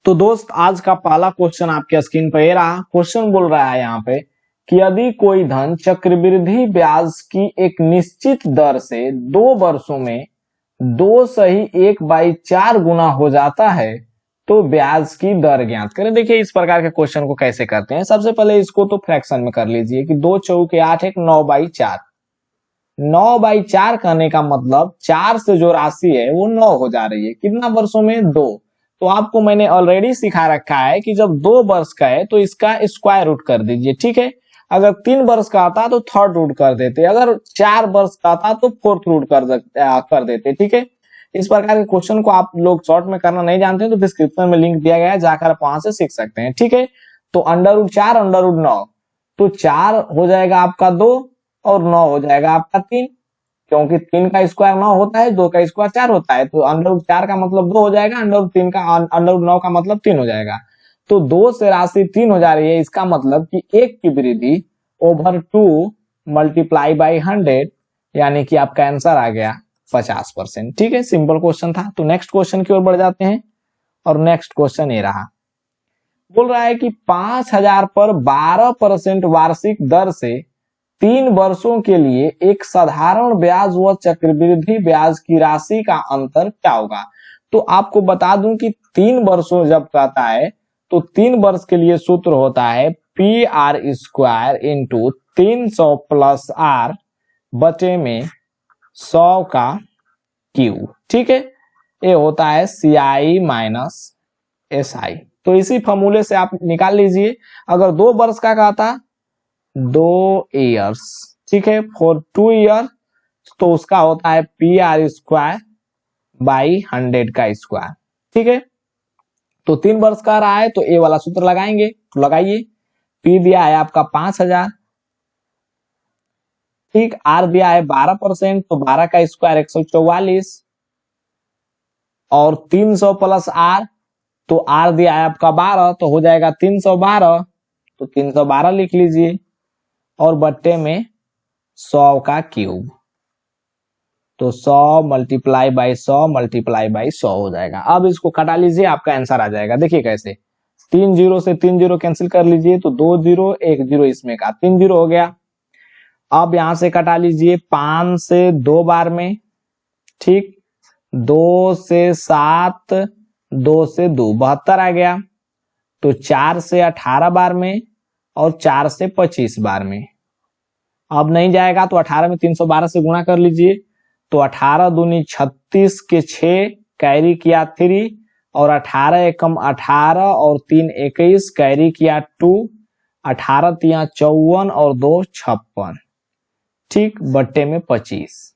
तो दोस्त आज का पहला क्वेश्चन आपके स्क्रीन पर ये रहा। क्वेश्चन बोल रहा है यहाँ पे कि यदि कोई धन चक्रवृद्धि ब्याज की एक निश्चित दर से 2 वर्षों में 2/1/4 गुना हो जाता है तो ब्याज की दर ज्ञात करें। देखिए इस प्रकार के क्वेश्चन को कैसे करते हैं। सबसे पहले इसको तो फ्रैक्शन में कर लीजिए कि 2 चौके 8 एक 9/4। 9/4 करने का मतलब 4 से जो राशि है वो 9 हो जा रही है। कितना वर्षों में? 2। तो आपको मैंने ऑलरेडी सिखा रखा है कि जब 2 वर्ष का है तो इसका स्क्वायर रूट कर दीजिए, ठीक है। अगर 3 वर्ष का आता तो थर्ड रूट कर देते, अगर 4 वर्ष का आता तो फोर्थ रूट कर देते, ठीक है। इस प्रकार के क्वेश्चन को आप लोग शॉर्ट में करना नहीं जानते हैं तो डिस्क्रिप्शन में लिंक दिया गया है, जाकर आप वहां से सीख सकते हैं, ठीक है। तो √4 √9 तो 4 हो जाएगा आपका 2 और 9 हो जाएगा आपका 3, क्योंकि 3 का स्क्वायर 9 होता है, 2 का स्क्वायर 4 होता है। तो √4 का मतलब 2 हो जाएगा, √3 का √9 का मतलब 3 हो जाएगा। तो 2 से राशि 3 हो जा रही है, इसका मतलब कि 1 की वृद्धि ओवर 2 मल्टीप्लाई बाई 100, यानी कि आपका आंसर आ गया 50%, ठीक है। सिंपल क्वेश्चन था। तो नेक्स्ट क्वेश्चन की ओर बढ़ जाते हैं और नेक्स्ट क्वेश्चन ये रहा। बोल रहा है कि 5000 पर 12% वार्षिक दर से 3 वर्षों के लिए एक साधारण ब्याज व चक्रवृद्धि ब्याज की राशि का अंतर क्या होगा। तो आपको बता दूं कि 3 वर्षों जब कहता है तो 3 वर्ष के लिए सूत्र होता है PR² इंटू 300 प्लस R बटे में 100 का क्यूब, ठीक है। ये होता है CI माइनस SI। तो इसी फॉर्मूले से आप निकाल लीजिए। अगर 2 वर्ष का कहता 2 ईयर्स, ठीक है, फॉर 2 ईयर तो उसका होता है PR² बाई 100 का स्क्वायर, ठीक है। तो 3 वर्ष का रहा है तो ए वाला सूत्र लगाएंगे, तो लगाइए। P दिया है आपका 5000, ठीक। R दिया है 12%, तो 12 का स्क्वायर 144 और 300 प्लस R, तो R दिया है आपका 12 तो हो जाएगा 312, तो 312 लिख लीजिए और बट्टे में 100 का क्यूब, तो 100 मल्टीप्लाई बाई 100 मल्टीप्लाई बाई 100 हो जाएगा। अब इसको कटा लीजिए, आपका आंसर आ जाएगा। देखिए कैसे, 3 0 से 3 0 कैंसिल कर लीजिए तो 2 0 1 0 इसमें का 3 0 हो गया। अब यहां से कटा लीजिए 5 से 2 बार में, ठीक। 2 से 7, 2 से 2 72 आ गया। तो 4 से 18 बार में और 4 से 25 बार में। अब नहीं जाएगा तो 18 में 312 से गुणा कर लीजिए, तो 18 दूनी 36 के 6 कैरी किया 3 और 18 एकम 18 और 3 21 कैरी किया 2, 18 तिया 54 और 2 56, ठीक, बट्टे में 25।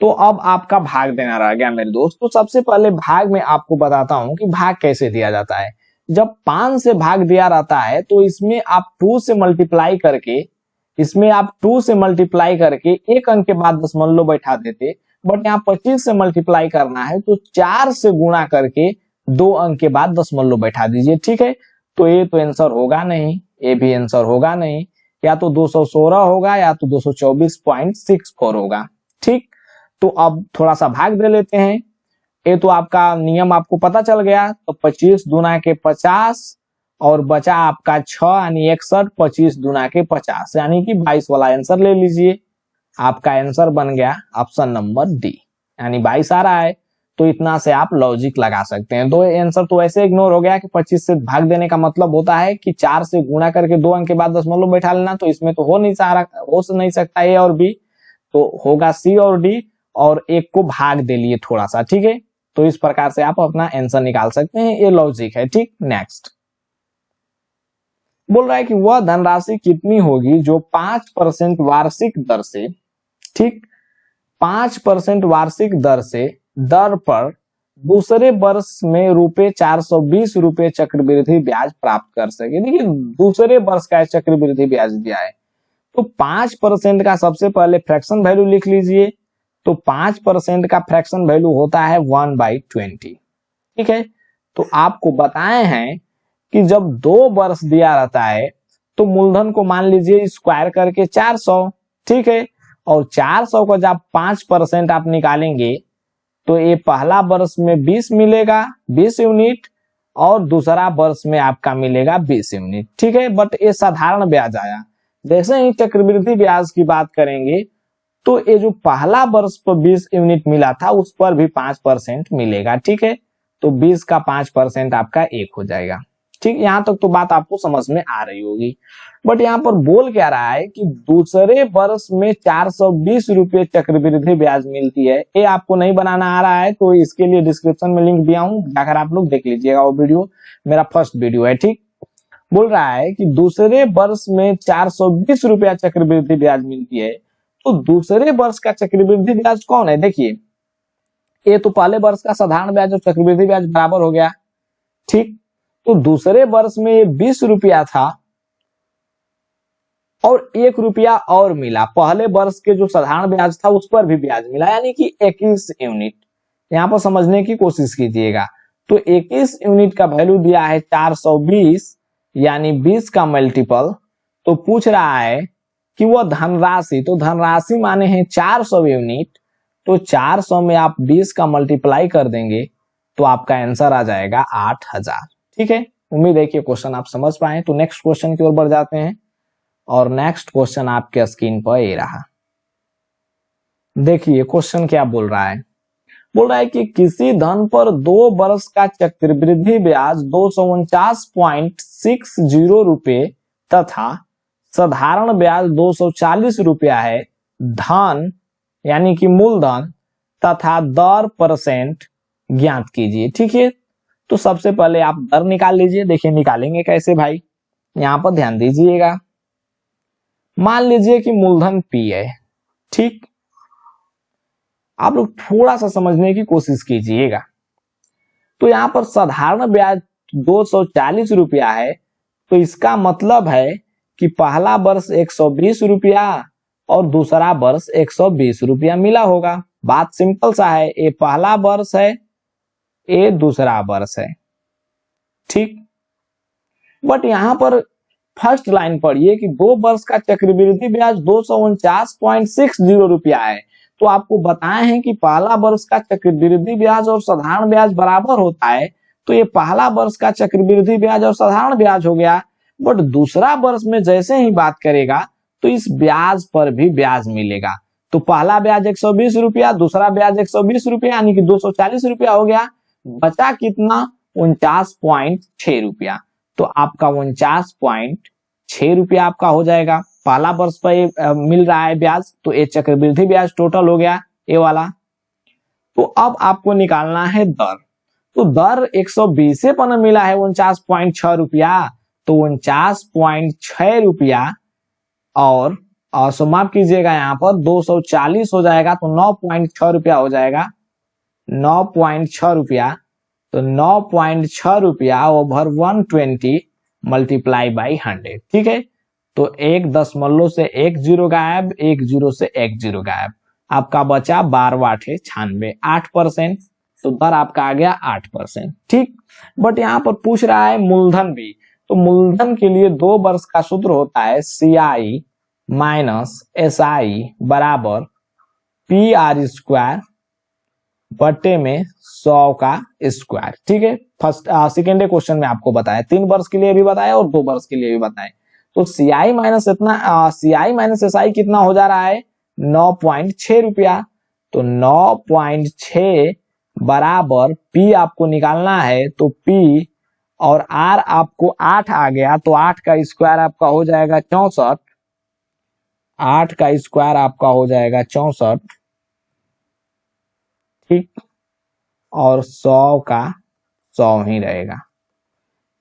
तो अब आपका भाग देना रह गया मेरे दोस्त। तो सबसे पहले भाग में आपको बताता हूं कि भाग कैसे दिया जाता है। जब 5 से भाग दिया रहता है तो इसमें आप 2 से मल्टीप्लाई करके, एक अंक के बाद दशमलव बैठा देते, बट यहाँ 25 से मल्टीप्लाई करना है तो 4 से गुणा करके 2 अंक के बाद दशमलव बैठा दीजिए, ठीक है। तो ये तो आंसर होगा नहीं, ये भी आंसर होगा नहीं, या तो 216 होगा या तो 224.64 होगा, ठीक। तो अब थोड़ा सा भाग दे लेते हैं। ये तो आपका नियम आपको पता चल गया। तो 25 दूना के 50 और बचा आपका 6 यानी 61, 25 दूना के 50 यानी कि 22 वाला आंसर ले लीजिए। आपका आंसर बन गया ऑप्शन नंबर डी, यानी 22 आ रहा है। तो इतना से आप लॉजिक लगा सकते हैं। दो आंसर तो ऐसे इग्नोर हो गया कि 25 से भाग देने का मतलब होता है कि 4 से गुणा करके 2 अंक के बाद दशमलव बैठा लेना, तो इसमें तो हो नहीं सकता ए और बी, तो होगा सी और डी, और एक को भाग दे लिए थोड़ा सा, ठीक है। तो इस प्रकार से आप अपना आंसर निकाल सकते हैं, ये लॉजिक है, ठीक। नेक्स्ट बोल रहा है कि वह धनराशि कितनी होगी जो 5% वार्षिक दर से, ठीक, 5% वार्षिक दर पर दूसरे वर्ष में ₹420 चक्रवृद्धि ब्याज प्राप्त कर सके। देखिए दूसरे वर्ष का चक्रवृद्धि ब्याज दिया है तो 5% का सबसे पहले फ्रैक्शन वैल्यू लिख लीजिए। तो 5% का फ्रैक्शन वैल्यू होता है 1/20, ठीक है। तो आपको बताए हैं कि जब 2 वर्ष दिया रहता है तो मूलधन को मान लीजिए स्क्वायर करके 400, ठीक है। और 400 को जब 5% आप निकालेंगे तो ये पहला वर्ष में 20 मिलेगा, 20 यूनिट, और दूसरा वर्ष में आपका मिलेगा 20 यूनिट। ठीक है, बट ये साधारण ब्याज आया। जैसे ही चक्रवृद्धि ब्याज की बात करेंगे तो ये जो पहला वर्ष पर 20 यूनिट मिला था उस पर भी 5% मिलेगा। ठीक है, तो 20 का 5% आपका 1 हो जाएगा। ठीक, यहां तक तो बात आपको समझ में आ रही होगी। बट यहाँ पर बोल क्या रहा है कि दूसरे वर्ष में 420 रुपये चक्रवृद्धि ब्याज मिलती है। ये आपको नहीं बनाना आ रहा है तो इसके लिए डिस्क्रिप्शन में लिंक दिया हूं, जाकर आप लोग देख लीजिएगा। वो वीडियो मेरा फर्स्ट वीडियो है। ठीक, बोल रहा है कि दूसरे वर्ष में 420 रुपया चक्रवृद्धि ब्याज मिलती है। तो दूसरे वर्ष का चक्रवृद्धि ब्याज कौन है? देखिए, ये तो पहले वर्ष का साधारण ब्याज और चक्रवृद्धि ब्याज बराबर हो गया। ठीक, तो दूसरे वर्ष में ये 20 रुपया था और 1 रुपया और मिला। पहले वर्ष के जो साधारण ब्याज था उस पर भी ब्याज मिला, यानी कि 21 यूनिट। यहां पर समझने की कोशिश कीजिएगा। तो 21 यूनिट का वैल्यू दिया है 420, यानी 20 का मल्टीपल। तो पूछ रहा है कि वह धनराशि, तो धनराशि माने हैं 400 यूनिट। तो 400 में आप 20 का मल्टीप्लाई कर देंगे तो आपका आंसर आ जाएगा 8000। ठीक है, उम्मीद है कि क्वेश्चन आप समझ पाए। तो नेक्स्ट क्वेश्चन की ओर बढ़ जाते हैं और नेक्स्ट क्वेश्चन आपके स्क्रीन पर ये रहा। देखिए क्वेश्चन क्या बोल रहा है। बोल रहा है कि किसी धन पर 2 वर्ष का चक्रवृद्धि ब्याज 249.60 रुपये तथा साधारण ब्याज 240 रुपया है। धन यानी कि मूलधन तथा दर परसेंट ज्ञात कीजिए। ठीक है, तो सबसे पहले आप दर निकाल लीजिए। देखिए निकालेंगे कैसे भाई, यहां पर ध्यान दीजिएगा। मान लीजिए कि मूलधन P है। ठीक, आप लोग थोड़ा सा समझने की कोशिश कीजिएगा। तो यहां पर साधारण ब्याज 240 रुपया है। तो इसका मतलब है कि पहला वर्ष 120 रुपया और दूसरा वर्ष 120 रुपया मिला होगा। बात सिंपल सा है, ये पहला वर्ष है, ये दूसरा वर्ष है। ठीक, बट यहां पर फर्स्ट लाइन पढ़िए कि 2 वर्ष का चक्रवृद्धि ब्याज 249.60 रुपया है। तो आपको बताए हैं कि पहला वर्ष का चक्रवृद्धि ब्याज और साधारण ब्याज बराबर होता है। तो ये पहला वर्ष का चक्रवृद्धि ब्याज और साधारण ब्याज हो गया। बट दूसरा वर्ष में जैसे ही बात करेगा तो इस ब्याज पर भी ब्याज मिलेगा। तो पहला ब्याज 120 रुपया, दूसरा ब्याज 120 रुपया, यानी कि 240 रुपया हो गया। बचा कितना? 49.6 रुपया। तो आपका 49.6 रुपया आपका हो जाएगा। पहला वर्ष पर मिल रहा है ब्याज, तो ये चक्रवृद्धि ब्याज टोटल हो गया ये वाला। तो अब आपको निकालना है दर। तो दर 120 पर मिला है 49.6 रुपया। तो 49.6 रुपया और समाप्त कीजिएगा, यहाँ पर 240 हो जाएगा तो 9.6 रुपया हो जाएगा। 9.6 रुपया, तो 9.6 रुपया ओवर 120 मल्टीप्लाई बाई 100। ठीक है, तो 1 दशमलव से 1 जीरो गायब, 1 जीरो से 1 जीरो गायब। आपका बचा 12/96, 8%। तो दर आपका आ गया 8%। ठीक, बट यहाँ पर पूछ रहा है मूलधन भी। तो मूलधन के लिए 2 वर्ष का सूत्र होता है CI माइनस SI बराबर PR² बट्टे में 100 का स्क्वायर। ठीक है, फर्स्ट सेकेंड क्वेश्चन में आपको बताया, 3 वर्ष के लिए भी बताया और 2 वर्ष के लिए भी बताया। तो CI माइनस SI कितना हो जा रहा है? 9.6 रुपया। तो 9.6 बराबर P आपको निकालना है। तो P और R आपको 8 आ गया। तो 8 का स्क्वायर आपका हो जाएगा 64। 8 का स्क्वायर आपका हो जाएगा 64। ठीक, और 100 का 100 ही रहेगा।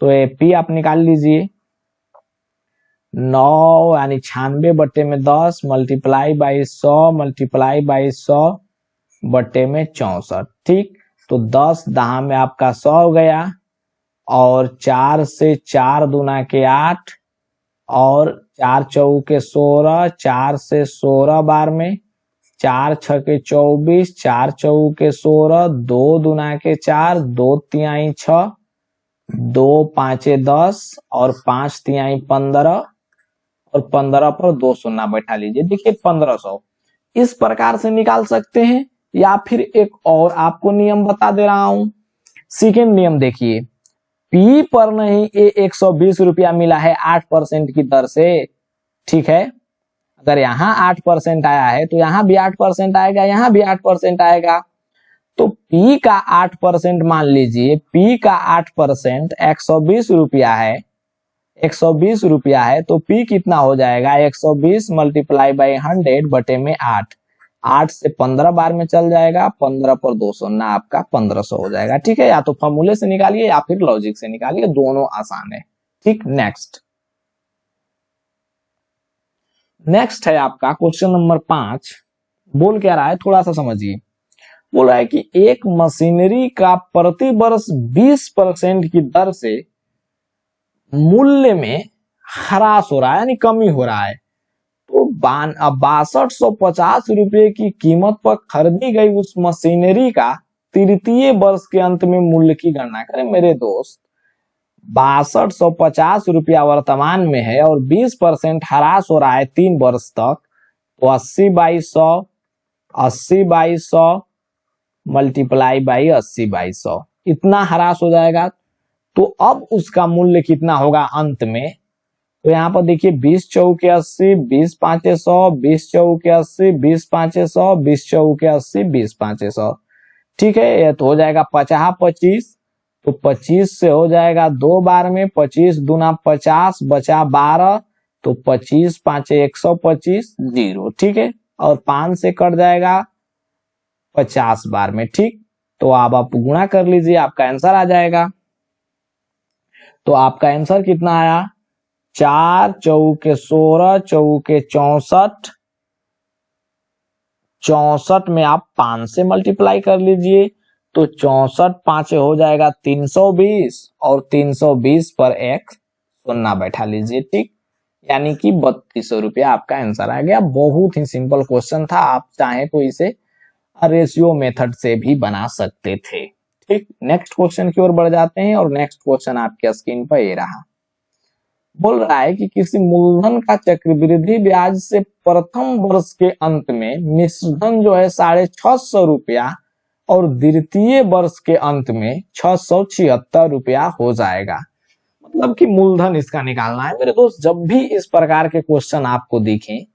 तो ये P आप निकाल लीजिए। 9 यानी 96 बट्टे में 10 मल्टीप्लाई बाई 100 मल्टीप्लाई बाई 100 बट्टे में 64। ठीक, तो 10 दहा में आपका 100 हो गया और 4 से 4 दूना के 8 और 4 चौके 16, 4 से 16 बार में, 4 छके 24, 4 चौके 16, 2 दूना के 4, 2 तिहाई 6, 2 पांचे 10 और 5 तिहाई 15 और 15 पर 2 शून्य बैठा लीजिए। देखिए 1500 इस प्रकार से निकाल सकते हैं, या फिर एक और आपको नियम बता दे रहा हूं। सेकेंड नियम देखिए, पी पर नहीं ए 120 रुपया मिला है 8% की दर से, ठीक है। अगर यहाँ 8% आया है तो यहाँ भी 8% आएगा, यहाँ भी 8% आएगा। तो P का 8% मान लीजिए, P का 8% 120 रुपया है, 120 रुपया है, तो P कितना हो जाएगा, 120 मल्टीप्लाई बाई 100 बटे में 8, 8 से 15 बार में चल जाएगा, 15 पर 200 ना, आपका 1500 हो जाएगा, ठीक है। या तो फॉर्मूले से निकालिए या फिर लॉजिक से निकालिए, दोनों आसान है, ठीक। नेक्स्ट है आपका क्वेश्चन नंबर 5। बोल क्या रहा है, थोड़ा सा समझिए। बोल रहा है कि एक मशीनरी का प्रति वर्ष 20% की दर से मूल्य में ह्रास हो रहा है, यानी कमी हो रहा है। तो 6250 रुपए की कीमत पर खरीदी गई उस मशीनरी का तृतीय वर्ष के अंत में मूल्य की गणना करें। मेरे दोस्त, 6250 रुपया वर्तमान में है और 20% ह्रास हो रहा है 3 वर्ष तक, तो 80/100, 80/100 मल्टीप्लाई बाई 80/100, इतना ह्रास हो जाएगा। तो अब उसका मूल्य कितना होगा अंत में, तो यहाँ पर देखिए 20 चौके 80, 20 पांचे 100, 20 चौके 80, 20 पांचे 100, 20 चौके 80, 20 पांचे 100, ठीक है। ये तो हो जाएगा 50/25, तो 25 से हो जाएगा 2 बार में, 25 दूना 50, बचा 12, तो 25 पांचे 125, 0, ठीक है। और 5 से कट जाएगा 50 बार में, ठीक। तो अब आप गुणा कर लीजिए, आपका आंसर आ जाएगा। तो आपका आंसर कितना आया, 4 चौके 16, चौके 64, 64 में आप 5 से मल्टीप्लाई कर लीजिए, तो 64 पांचे हो जाएगा 320, और 320 पर एक शून्य बैठा लीजिए, ठीक। यानी कि 3200 रुपया आपका आंसर आ गया। बहुत ही सिंपल क्वेश्चन था, आप चाहे तो इसे रेशियो मेथड से भी बना सकते थे, ठीक। नेक्स्ट क्वेश्चन की ओर बढ़ जाते हैं, और नेक्स्ट क्वेश्चन आपके स्क्रीन पर ये रहा। बोल रहा है कि किसी मूलधन का चक्रवृद्धि ब्याज से प्रथम वर्ष के अंत में मिश्रधन जो है 650 रुपया और द्वितीय वर्ष के अंत में 676 रुपया हो जाएगा। मतलब कि मूलधन इसका निकालना है। मेरे दोस्त, जब भी इस प्रकार के क्वेश्चन आपको दिखें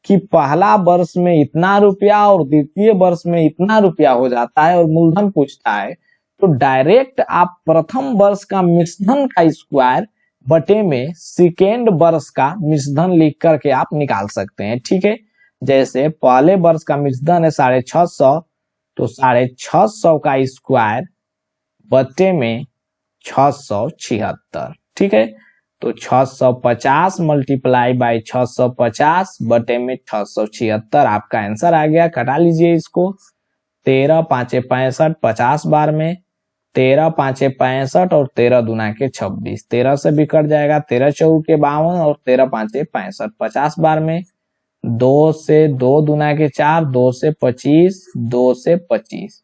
कि पहला वर्ष में इतना रुपया और द्वितीय वर्ष में इतना रुपया हो जाता है और मूलधन पूछता है, तो डायरेक्ट आप प्रथम वर्ष का मिश्रधन का स्क्वायर बटे में सेकेंड वर्ष का मिश्रधन लिख करके आप निकाल सकते हैं, ठीक है। जैसे पहले वर्ष का मिश्रधन है 650, तो 650 का स्क्वायर बटे में 676, ठीक है। तो 650 मल्टीप्लाई बाई 650 बटे में 676 आपका आंसर आ गया। कटा लीजिए इसको, 13 पांचे 65, 50 बार में, 13 पांचे 65 और 13 दूना के 26, 13 से भी कट जाएगा, 13 चौके 52 और 13 पांचे 65, 50 बार में, 2 से 2 दूना के 4, 2 से 25, 2 से 25,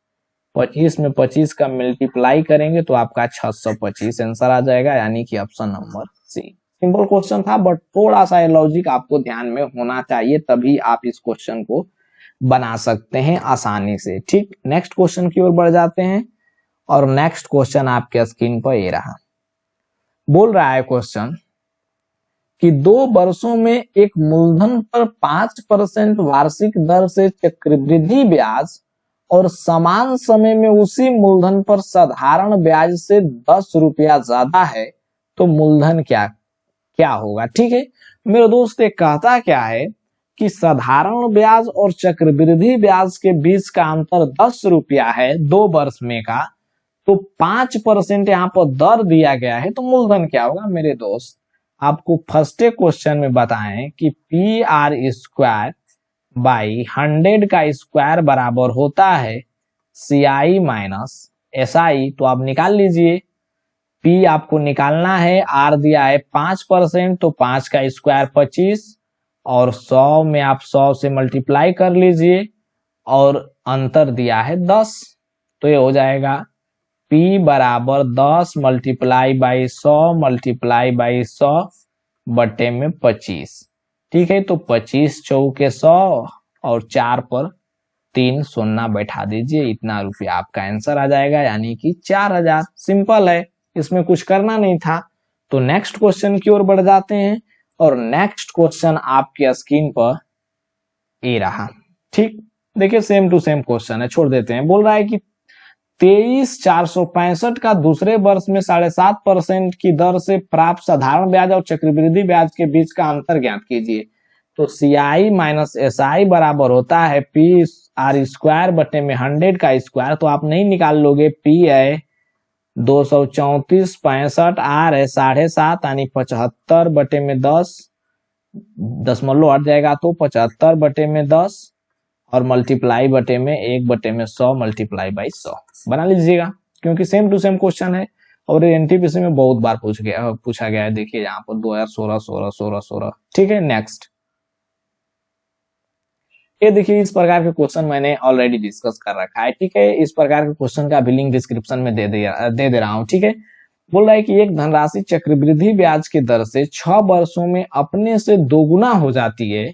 25 में 25 का मल्टीप्लाई करेंगे तो आपका 625 आंसर आ जाएगा, यानी कि option number C. Simple question था, बट थोड़ा सा लॉजिक आपको ध्यान में होना चाहिए, तभी आप इस क्वेश्चन को बना सकते हैं आसानी से, ठीक। नेक्स्ट क्वेश्चन की ओर बढ़ जाते हैं, और नेक्स्ट क्वेश्चन आपके स्क्रीन पर ये रहा। बोल रहा है क्वेश्चन कि 2 वर्षों में एक मूलधन पर 5% वार्षिक दर से चक्रवृद्धि ब्याज और समान समय में उसी मूलधन पर साधारण ब्याज से 10 रुपया ज्यादा है, तो मूलधन क्या होगा, ठीक है। मेरे दोस्त, ये कहता क्या है कि साधारण ब्याज और चक्रवृद्धि ब्याज के बीच का अंतर 10 रुपया है 2 वर्ष में का, तो 5% यहाँ पर दर दिया गया है, तो मूलधन क्या होगा। मेरे दोस्त, आपको फर्स्ट क्वेश्चन में बताएं कि पी आर स्क्वायर बाई 100 का स्क्वायर बराबर होता है CI माइनस SI, तो आप निकाल लीजिए। P आपको निकालना है, R दिया है 5%, तो 5 का स्क्वायर 25, और 100 में आप 100 से मल्टीप्लाई कर लीजिए, और अंतर दिया है 10, तो ये हो जाएगा P बराबर 10 मल्टीप्लाई बाई 100 मल्टीप्लाई बाई 100 बटे में 25, ठीक है। तो 25 चौके 100 और 4 पर 3 शून्य बैठा दीजिए, इतना रुपया आपका आंसर आ जाएगा, यानी कि 4000। सिंपल है, इसमें कुछ करना नहीं था। तो नेक्स्ट क्वेश्चन की ओर बढ़ जाते हैं और नेक्स्ट क्वेश्चन आपके स्क्रीन पर ए रहा। ठीक, देखिए सेम टू सेम क्वेश्चन है, छोड़ देते हैं। बोल रहा है कि 23,465 का दूसरे वर्ष में 7.5% की दर से प्राप्त साधारण ब्याज और चक्रवृद्धि ब्याज के बीच का अंतर ज्ञात कीजिए। तो CI माइनस SI बराबर होता है PR² बटे में 100 का स्क्वायर। तो आप नहीं निकाल लोगे, P है 234.65, R है 7.5 यानी 75 बटे में 10, दशमलव हट जाएगा तो 75 बटे में 10 और मल्टीप्लाई बटे में 1 बटे में 100 मल्टीप्लाई बाई 100 बना लीजिएगा, क्योंकि सेम टू सेम क्वेश्चन है और एनटीपीसी में बहुत बार पूछा गया है। देखिए यहाँ पर 2016, 16, 16, 16। ठीक है, नेक्स्ट ये देखिए इस प्रकार के क्वेश्चन मैंने ऑलरेडी डिस्कस कर रखा है। ठीक है, इस प्रकार के क्वेश्चन का भी लिंक डिस्क्रिप्शन में दे दे रहा हूँ। ठीक है, बोल रहा है कि एक धनराशि चक्रवृद्धि ब्याज की दर से 6 वर्षों में अपने से दोगुना हो जाती है,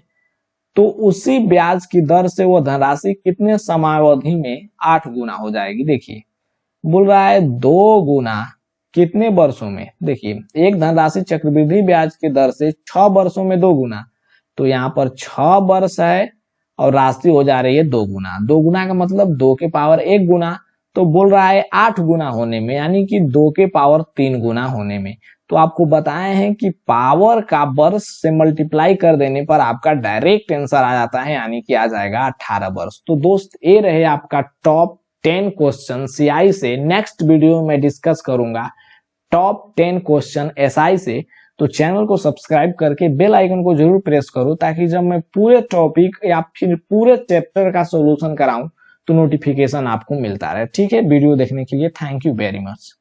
तो उसी ब्याज की दर से वह धनराशि कितने समयावधि में 8 गुना हो जाएगी। देखिए बोल रहा है 2 गुना कितने वर्षों में। देखिए एक धनराशि चक्रवृद्धि ब्याज की दर से 6 वर्षों में 2 गुना, तो यहाँ पर 6 वर्ष है और राशि हो जा रही है 2 गुना। 2 गुना का मतलब 2 के पावर 1 गुना, तो बोल रहा है 8 गुना होने में, यानी कि 2 के पावर 3 गुना होने में। तो आपको बताए हैं कि पावर का वर्ष से मल्टीप्लाई कर देने पर आपका डायरेक्ट आंसर आ जाता है, यानी कि आ जाएगा 18 वर्ष। तो दोस्त ये रहे आपका टॉप 10 क्वेश्चन CI से। नेक्स्ट वीडियो में डिस्कस करूंगा टॉप 10 क्वेश्चन SI से। तो चैनल को सब्सक्राइब करके बेल आइकन को जरूर प्रेस करो, ताकि जब मैं पूरे टॉपिक या फिर पूरे चैप्टर का सॉल्यूशन कराऊं तो नोटिफिकेशन आपको मिलता रहे। ठीक है, वीडियो देखने के लिए थैंक यू वेरी मच।